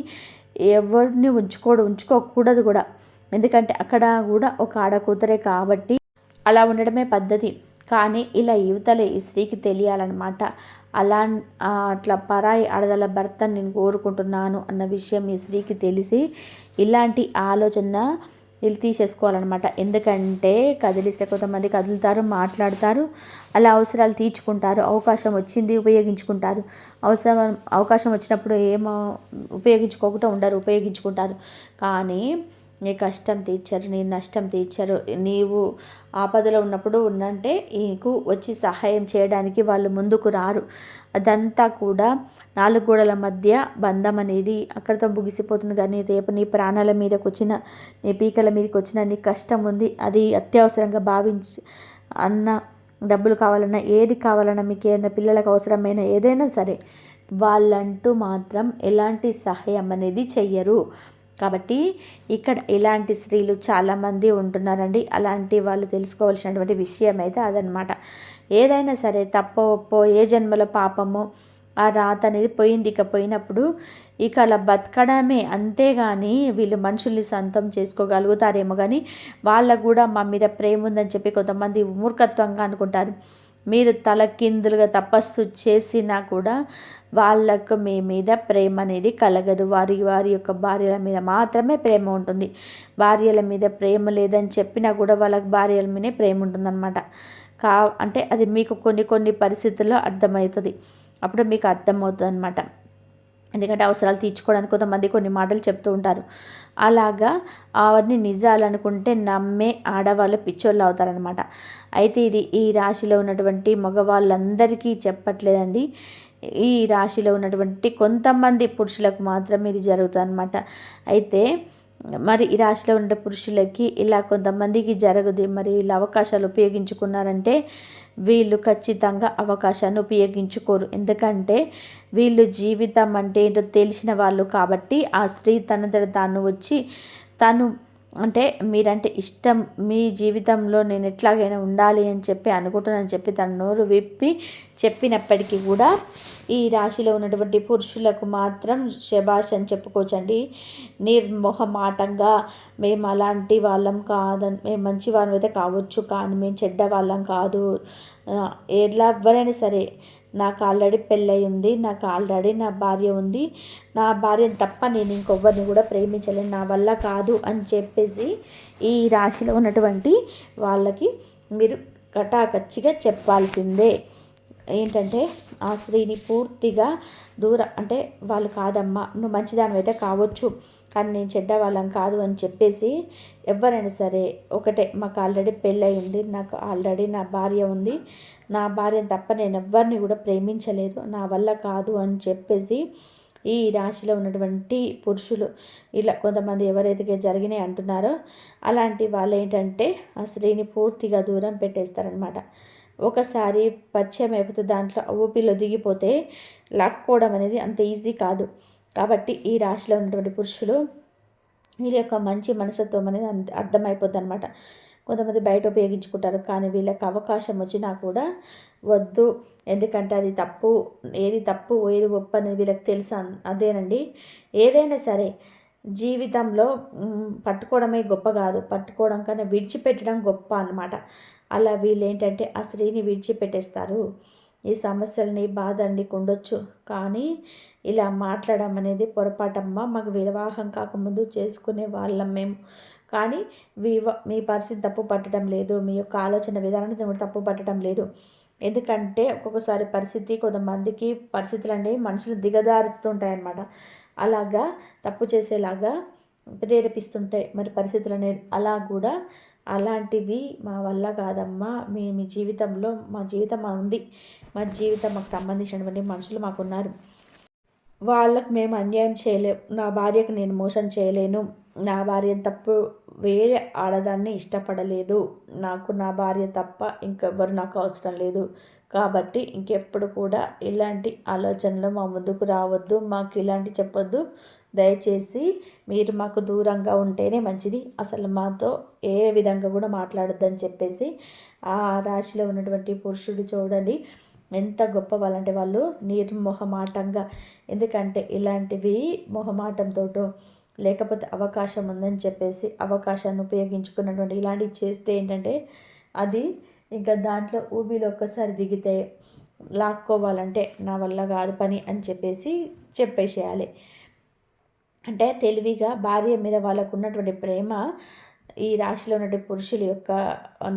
ఎవరిని ఉంచుకోకూడదు కూడా. ఎందుకంటే అక్కడ కూడా ఒక ఆడకూతురే కాబట్టి అలా ఉండడమే పద్ధతి. కానీ ఇలా యువతలే ఈ స్త్రీకి తెలియాలన్నమాట. అట్లా పరాయి ఆడదల భర్తను నేను కోరుకుంటున్నాను అన్న విషయం ఈ స్త్రీకి తెలిసి ఇలాంటి ఆలోచన వీళ్ళు తీసేసుకోవాలన్నమాట. ఎందుకంటే కదిలిస్తే కొంతమంది కదులుతారు, మాట్లాడతారు, అలా అవసరాలు తీర్చుకుంటారు. అవకాశం వచ్చింది ఉపయోగించుకుంటారు, అవకాశం వచ్చినప్పుడు ఏమో ఉపయోగించుకోకుండా ఉండరు, ఉపయోగించుకుంటారు. కానీ నీ కష్టం తీర్చరు, నీ నష్టం తీర్చరు. నీవు ఆపదలో ఉన్నప్పుడు ఉన్నంటే నీకు వచ్చి సహాయం చేయడానికి వాళ్ళు ముందుకు రారు. అదంతా కూడా 4 గోడల మధ్య బంధం అనేది అక్కడితో ముగిసిపోతుంది. కానీ రేపు నీ ప్రాణాల మీదకి వచ్చిన, నీ పీకల మీదకి వచ్చిన, నీ కష్టం ఉంది, అది అత్యవసరంగా భావించి డబ్బులు కావాలన్నా, ఏది కావాలన్నా, మీకు ఏదైనా పిల్లలకు అవసరమైన ఏదైనా సరే వాళ్ళంటూ మాత్రం ఎలాంటి సహాయం అనేది చెయ్యరు. కాబట్టి ఇక్కడ ఇలాంటి స్త్రీలు చాలామంది ఉంటున్నారండి. అలాంటి వాళ్ళు తెలుసుకోవాల్సినటువంటి విషయం అయితే అదనమాట. ఏదైనా సరే తప్పో ఒప్పో, ఏ జన్మలో పాపమో ఆ రాత అనేది పోయింది. ఇక పోయినప్పుడు ఇక అలా బతకడమే, అంతేగాని వీళ్ళు మనుషుల్ని సొంతం చేసుకోగలుగుతారేమో కానీ వాళ్ళకు కూడా మా మీద ప్రేమ ఉందని చెప్పి కొంతమంది మూర్ఖత్వంగా అనుకుంటారు. మీరు తలకిందులుగా తపస్సు చేసినా కూడా వాళ్ళకు మీ మీద ప్రేమ అనేది కలగదు. వారి యొక్క భార్యల మీద మాత్రమే ప్రేమ ఉంటుంది. భార్యల మీద ప్రేమ లేదని చెప్పినా కూడా వాళ్ళకి భార్యల మీదే ప్రేమ ఉంటుందన్నమాట. అంటే అది మీకు కొన్ని పరిస్థితుల్లో అర్థమవుతుంది. అప్పుడు మీకు అర్థమవుతుంది అనమాట. ఎందుకంటే అవసరాలు తీర్చుకోవడానికి కొంతమంది కొన్ని మాటలు చెప్తూ ఉంటారు. అలాగా అవన్నీ నిజాలనుకుంటే నమ్మే ఆడవాళ్ళు పిచ్చోళ్ళు అవుతారనమాట. అయితే ఇది ఈ రాశిలో ఉన్నటువంటి మగవాళ్ళందరికీ చెప్పట్లేదండి. ఈ రాశిలో ఉన్నటువంటి కొంతమంది పురుషులకు మాత్రమే ఇది జరుగుతుంది అనమాట. అయితే మరి ఈ రాశిలో ఉండే పురుషులకి ఇలా కొంతమందికి జరగదు. మరి వీళ్ళు అవకాశాలు ఉపయోగించుకున్నారంటే వీళ్ళు ఖచ్చితంగా అవకాశాన్ని ఉపయోగించుకోరు. ఎందుకంటే వీళ్ళు జీవితం అంటే ఏంటో తెలిసిన వాళ్ళు కాబట్టి ఆ స్త్రీ తనంతట తాను వచ్చి అంటే మీరంటే ఇష్టం, మీ జీవితంలో నేను ఎట్లాగైనా ఉండాలి అని చెప్పి అనుకుంటున్నానని చెప్పి తన నోరు విప్పి చెప్పినప్పటికీ కూడా ఈ రాశిలో ఉన్నటువంటి పురుషులకు మాత్రం శబాష్ అని చెప్పుకోవచ్చండి. నిర్మోహమాటంగా మేము అలాంటి వాళ్ళం కాదని, మేము మంచి వాళ్ళం అయితే కావచ్చు కానీ మేము చెడ్డ వాళ్ళం కాదు, ఎవరైనా సరే నాకు ఆల్రెడీ పెళ్ళయి ఉంది, నాకు ఆల్రెడీ నా భార్య ఉంది, నా భార్యను తప్ప నేను ఇంకొవ్వరిని కూడా ప్రేమించలేను, నా వల్ల కాదు అని చెప్పేసి ఈ రాశిలో ఉన్నటువంటి వాళ్ళకి మీరు కటాకచ్చిగా చెప్పాల్సిందే. ఏంటంటే ఆ స్త్రీని పూర్తిగా అంటే వాళ్ళు కాదమ్మా, నువ్వు మంచిదానివైతే కావచ్చు కానీ నేను చెడ్డవాళ్ళం కాదు అని చెప్పేసి ఎవరైనా సరే ఒకటే, మాకు ఆల్రెడీ పెళ్ళై ఉంది, నాకు ఆల్రెడీ నా భార్య ఉంది, నా భార్యను తప్ప నేను ఎవరిని కూడా ప్రేమించలేదు, నా వల్ల కాదు అని చెప్పేసి ఈ రాశిలో ఉన్నటువంటి పురుషులు ఇలా కొంతమంది ఎవరైతే జరిగినాయి అంటున్నారో అలాంటి వాళ్ళు ఏంటంటే ఆ స్త్రీని పూర్తిగా దూరం పెట్టేస్తారనమాట. ఒకసారి పరిచయం అయిపోతే దాంట్లో ఊపిలో దిగిపోతే లాక్కోవడం అనేది అంత ఈజీ కాదు. కాబట్టి ఈ రాశిలో ఉన్నటువంటి పురుషులు వీళ్ళ యొక్క మంచి మనస్తత్వం అనేది అర్థమైపోద్ది అనమాట. కొంతమంది బయట ఉపయోగించుకుంటారు కానీ వీళ్ళకి అవకాశం వచ్చినా కూడా వద్దు, ఎందుకంటే అది తప్పు, ఏది తప్పు ఏది ఒప్పు అనేది వీళ్ళకి తెలుసు. అదేనండి, ఏదైనా సరే జీవితంలో పట్టుకోవడమే గొప్ప కాదు, పట్టుకోవడం కన్నా విడిచిపెట్టడం గొప్ప అన్నమాట. అలా వీళ్ళు ఏంటంటే ఆ స్త్రీని విడిచిపెట్టేస్తారు. ఈ సమస్యలని బాధ ఉండొచ్చు కానీ ఇలా మాట్లాడడం అనేది పొరపాటమ్మా, మాకు వివాహం కాకముందు చేసుకునే వాళ్ళం మేము, కానీ మీ పరిస్థితి తప్పు పట్టడం లేదు, మీ యొక్క ఆలోచన విధానాన్ని తప్పు పట్టడం లేదు. ఎందుకంటే ఒక్కొక్కసారి కొంతమందికి పరిస్థితులు అనేవి మనుషులు దిగదారుస్తుంటాయన్నమాట. అలాగా తప్పు చేసేలాగా ప్రేరేపిస్తుంటాయి మరి పరిస్థితులు అనేది. అలా కూడా అలాంటివి మా వల్ల కాదమ్మా, మీ జీవితంలో మా జీవితం ఉంది, మా జీవితం మాకు సంబంధించినటువంటి మనుషులు మాకున్నారు, వాళ్ళకు మేము అన్యాయం చేయలేము, నా భార్యకు నేను మోసం చేయలేను, నా భార్యను తప్పు వేరే ఆడదాన్ని ఇష్టపడలేదు, నాకు నా భార్య తప్ప ఇంకెవ్వరు నాకు అవసరం లేదు, కాబట్టి ఇంకెప్పుడు కూడా ఇలాంటి ఆలోచనలు మా ముందుకు రావద్దు, మాకు ఇలాంటి చెప్పొద్దు, దయచేసి మీరు మాకు దూరంగా ఉంటేనే మంచిది, అసలు మాతో ఏ విధంగా కూడా మాట్లాడొద్దని చెప్పేసి ఆ రాశిలో ఉన్నటువంటి పురుషుడు చూడండి ఎంత గొప్ప వాళ్ళంటే వాళ్ళు నిర్మొహమాటంగా, ఎందుకంటే ఇలాంటివి మొహమాటంతోటో లేకపోతే అవకాశం ఉందని చెప్పేసి అవకాశాన్ని ఉపయోగించుకున్నటువంటి ఇలాంటివి చేస్తే ఏంటంటే అది ఇంకా దాంట్లో ఊబిలో ఒక్కసారి దిగితే లాక్కోవాలంటే నా వల్ల కాదు పని అని చెప్పేసేయాలి. అంటే తెలివిగా భార్య మీద వాళ్ళకు ఉన్నటువంటి ప్రేమ ఈ రాశిలో ఉన్నటువంటి పురుషుల యొక్క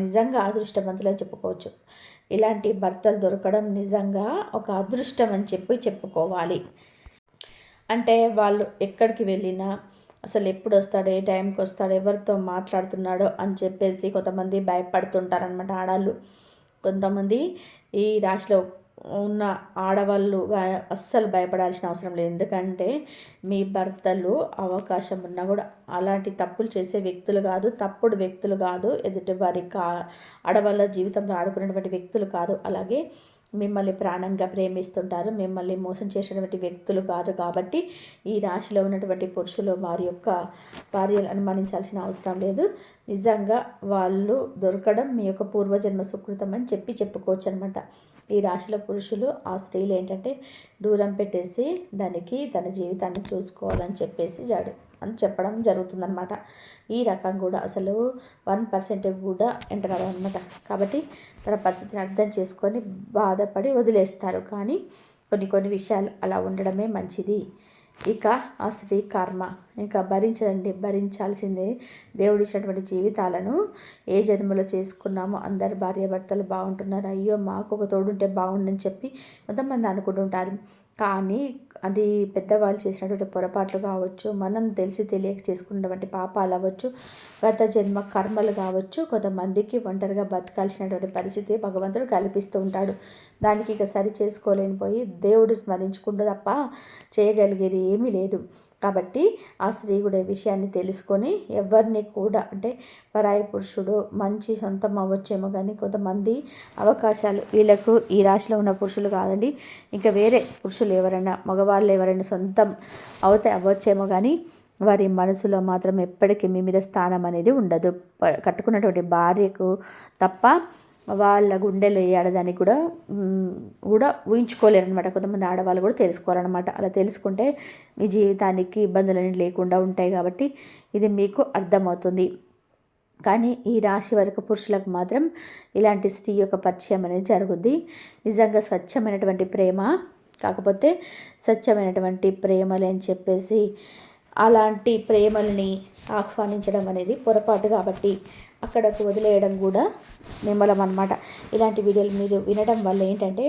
నిజంగా అదృష్టవంతులని చెప్పుకోవచ్చు. ఇలాంటి భర్తలు దొరకడం నిజంగా ఒక అదృష్టం అని చెప్పుకోవాలి. అంటే వాళ్ళు ఎక్కడికి వెళ్ళినా అసలు ఎప్పుడు వస్తాడో, ఏ టైంకి వస్తాడో, ఎవరితో మాట్లాడుతున్నాడో అని చెప్పేసి కొంతమంది భయపడుతుంటారనమాట ఆడవాళ్ళు. కొంతమంది ఈ రాశిలో ఉన్న ఆడవాళ్ళు అస్సలు భయపడాల్సిన అవసరం లేదు. ఎందుకంటే మీ భర్తలు అవకాశం ఉన్నా కూడా అలాంటి తప్పులు చేసే వ్యక్తులు కాదు, తప్పుడు వ్యక్తులు కాదు, ఎదుటి వారి ఆడవాళ్ళ జీవితంలో ఆడుకునేటువంటి వ్యక్తులు కాదు. అలాగే మిమ్మల్ని ప్రాణంగా ప్రేమిస్తుంటారు, మిమ్మల్ని మోసం చేసేటువంటి వ్యక్తులు కాదు. కాబట్టి ఈ రాశిలో ఉన్నటువంటి పురుషులు వారి యొక్క భార్యలు అనుమానించాల్సిన అవసరం లేదు. నిజంగా వాళ్ళు దొరకడం మీ యొక్క పూర్వజన్మ సుకృతం అని చెప్పుకోవచ్చు అనమాట. ఈ రాశిలో పురుషులు ఆ స్త్రీలు ఏంటంటే దూరం పెట్టేసి దానికి తన జీవితాన్ని చూసుకోవాలని అని చెప్పడం జరుగుతుందన్నమాట. ఈ రకం కూడా అసలు 1% కూడా ఎంటర్ అవ్వదన్నమాట. కాబట్టి తన పరిస్థితిని అర్థం చేసుకొని బాధపడి వదిలేస్తారు. కానీ కొన్ని విషయాలు అలా ఉండడమే మంచిది. ఇక ఆ స్త్రీ కర్మ ఇంకా భరించాల్సిందే. దేవుడు ఇచ్చినటువంటి జీవితాలను ఏ జన్మలో చేసుకున్నామో అందరు భార్యాభర్తలు బాగుంటున్నారు, అయ్యో మాకు ఒక తోడుంటే బాగుండని చెప్పి కొంతమంది అనుకుంటుంటారు. కానీ అది పెద్దవాళ్ళు చేసినటువంటి పొరపాట్లు కావచ్చు, మనం తెలిసి తెలియక చేసుకున్నటువంటి పాపాలు అవ్వచ్చు, గత జన్మ కర్మలు కావచ్చు. కొంతమందికి ఒంటరిగా బతకాల్సినటువంటి పరిస్థితి భగవంతుడు కల్పిస్తూ ఉంటాడు. దానికి ఇక సరి చేసుకోలేని పోయి దేవుడు స్మరించుకుంటూ తప్ప చేయగలిగేది ఏమీ లేదు. కాబట్టి ఆ స్త్రీ కూడా ఈ విషయాన్ని తెలుసుకొని ఎవరిని కూడా అంటే పరాయి పురుషుడు మంచి సొంతం అవ్వచ్చేమో కానీ కొంతమంది అవకాశాలు వీళ్ళకు ఈ రాశిలో ఉన్న పురుషులు కాదండి, ఇంకా వేరే పురుషులు ఎవరైనా మగవాళ్ళు ఎవరైనా సొంతం అవ్వచ్చేమో కానీ వారి మనసులో మాత్రం ఎప్పటికీ మీ మీద స్థానం అనేది ఉండదు. కట్టుకున్నటువంటి భార్యకు తప్ప వాళ్ళ గుండెలు ఆడదానికి కూడా ఊహించుకోలేరు అనమాట. కొంతమంది ఆడవాళ్ళు కూడా తెలుసుకోవాలన్నమాట. అలా తెలుసుకుంటే మీ జీవితానికి ఇబ్బందులన్నీ లేకుండా ఉంటాయి. కాబట్టి ఇది మీకు అర్థమవుతుంది. కానీ ఈ రాశి వరకు పురుషులకు మాత్రం ఇలాంటి స్త్రీ యొక్క పరిచయం అనేది జరుగుద్ది. నిజంగా స్వచ్ఛమైనటువంటి ప్రేమ, కాకపోతే స్వచ్ఛమైనటువంటి ప్రేమలు అని చెప్పేసి అలాంటి ప్రేమల్ని ఆహ్వానించడం అనేది పొరపాటు. కాబట్టి అక్కడకు వదిలేయడం కూడా నిమ్మలం అన్నమాట. ఇలాంటి వీడియోలు మీరు వినడం వల్ల ఏంటంటే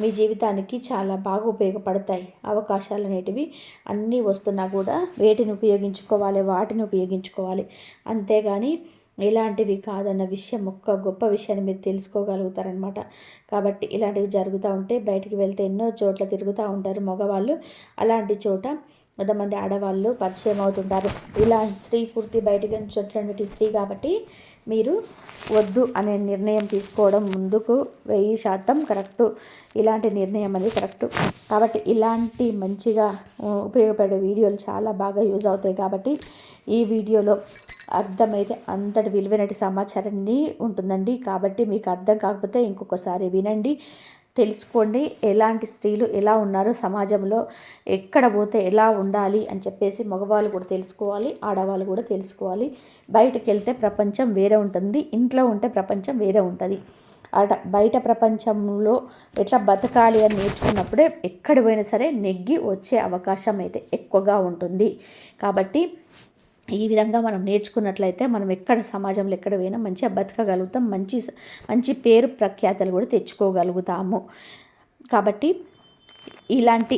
మీ జీవితానికి చాలా బాగా ఉపయోగపడతాయి. అవకాశాలు అనేటివి అన్నీ వస్తున్నా కూడా వేటిని ఉపయోగించుకోవాలి, వాటిని ఉపయోగించుకోవాలి. అంతేగాని ఇలాంటివి కాదన్న విషయం, ఒక్క గొప్ప విషయాన్ని మీరు తెలుసుకోగలుగుతారనమాట. కాబట్టి ఇలాంటివి జరుగుతూ ఉంటే బయటికి వెళ్తే ఎన్నో చోట్ల తిరుగుతూ ఉంటారు మగవాళ్ళు. అలాంటి చోట కొంతమంది ఆడవాళ్ళు పరిచయం అవుతుంటారు. ఇలా స్త్రీ పూర్తి బయటికి వచ్చేటువంటి స్త్రీ కాబట్టి మీరు వద్దు అనే నిర్ణయం తీసుకోవడం ముందుకు 1000% కరెక్టు. ఇలాంటి నిర్ణయం అనేది కరెక్టు. కాబట్టి ఇలాంటి మంచిగా ఉపయోగపడే వీడియోలు చాలా బాగా యూజ్ అవుతాయి. కాబట్టి ఈ వీడియోలో అర్థమైతే అంతటి విలువైన సమాచారాన్ని ఉంటుందండి. కాబట్టి మీకు అర్థం కాకపోతే ఇంకొకసారి వినండి, తెలుసుకోండి. ఎలాంటి స్త్రీలు ఎలా ఉన్నారో సమాజంలో, ఎక్కడ పోతే ఎలా ఉండాలి అని చెప్పేసి మగవాళ్ళు కూడా తెలుసుకోవాలి, ఆడవాళ్ళు కూడా తెలుసుకోవాలి. బయటకు వెళ్తే ప్రపంచం వేరే ఉంటుంది, ఇంట్లో ఉంటే ప్రపంచం వేరే ఉంటుంది. బయట ప్రపంచంలో ఎట్లా బతకాలి అని నేర్చుకున్నప్పుడే ఎక్కడ పోయినా సరే నెగ్గి వచ్చే అవకాశం అయితే ఎక్కువగా ఉంటుంది. కాబట్టి ఈ విధంగా మనం నేర్చుకున్నట్లయితే మనం ఎక్కడ సమాజంలో ఎక్కడ పోయినా మంచిగా బతకగలుగుతాం, మంచి పేరు ప్రఖ్యాతలు కూడా తెచ్చుకోగలుగుతాము. కాబట్టి ఇలాంటి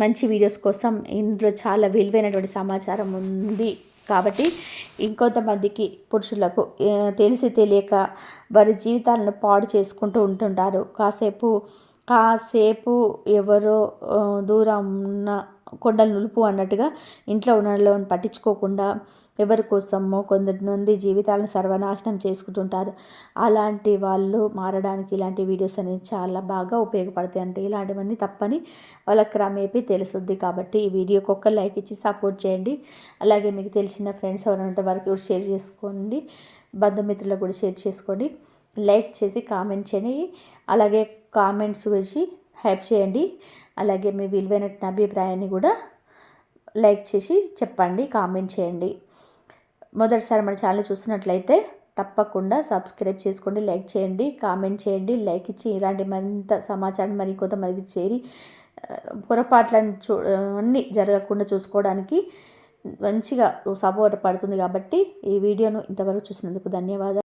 మంచి వీడియోస్ కోసం ఇందులో చాలా విలువైనటువంటి సమాచారం ఉంది. కాబట్టి ఇంకొంతమందికి పురుషులకు తెలిసి తెలియక వారి జీవితాలను పాడు చేసుకుంటూ ఉంటుంటారు. కాసేపు ఎవరో దూరం ఉన్న కొండలు నులుపు అన్నట్టుగా ఇంట్లో ఉన్న పట్టించుకోకుండా ఎవరి కోసమో కొంతమంది జీవితాలను సర్వనాశనం చేసుకుంటుంటారు. అలాంటి వాళ్ళు మారడానికి ఇలాంటి వీడియోస్ అనేవి చాలా బాగా ఉపయోగపడతాయి. అంటే ఇలాంటివన్నీ తప్పని వాళ్ళకి క్రమేపీ తెలుస్తుంది. కాబట్టి ఈ వీడియోకి ఒక్క లైక్ ఇచ్చి సపోర్ట్ చేయండి. అలాగే మీకు తెలిసిన ఫ్రెండ్స్ ఎవరైనా ఉంటే వారికి కూడా షేర్ చేసుకోండి, బంధుమిత్రులకు కూడా షేర్ చేసుకోండి. లైక్ చేసి కామెంట్ చేయండి. అలాగే కామెంట్స్ వేసి హైప్ చేయండి. అలాగే మీ విలువైన అభిప్రాయాన్ని కూడా లైక్ చేసి చెప్పండి, కామెంట్ చేయండి. మొదటిసారి మన ఛానల్ చూస్తున్నట్లయితే తప్పకుండా సబ్స్క్రైబ్ చేసుకోండి, లైక్ చేయండి, కామెంట్ చేయండి. లైక్ ఇచ్చి ఇలాంటి మరింత సమాచారం మరి కొంతమందికి చేరి పొరపాట్లను అన్నీ జరగకుండా చూసుకోవడానికి మంచిగా సపోర్ట్ పడుతుంది. కాబట్టి ఈ వీడియోను ఇంతవరకు చూసినందుకు ధన్యవాదాలు.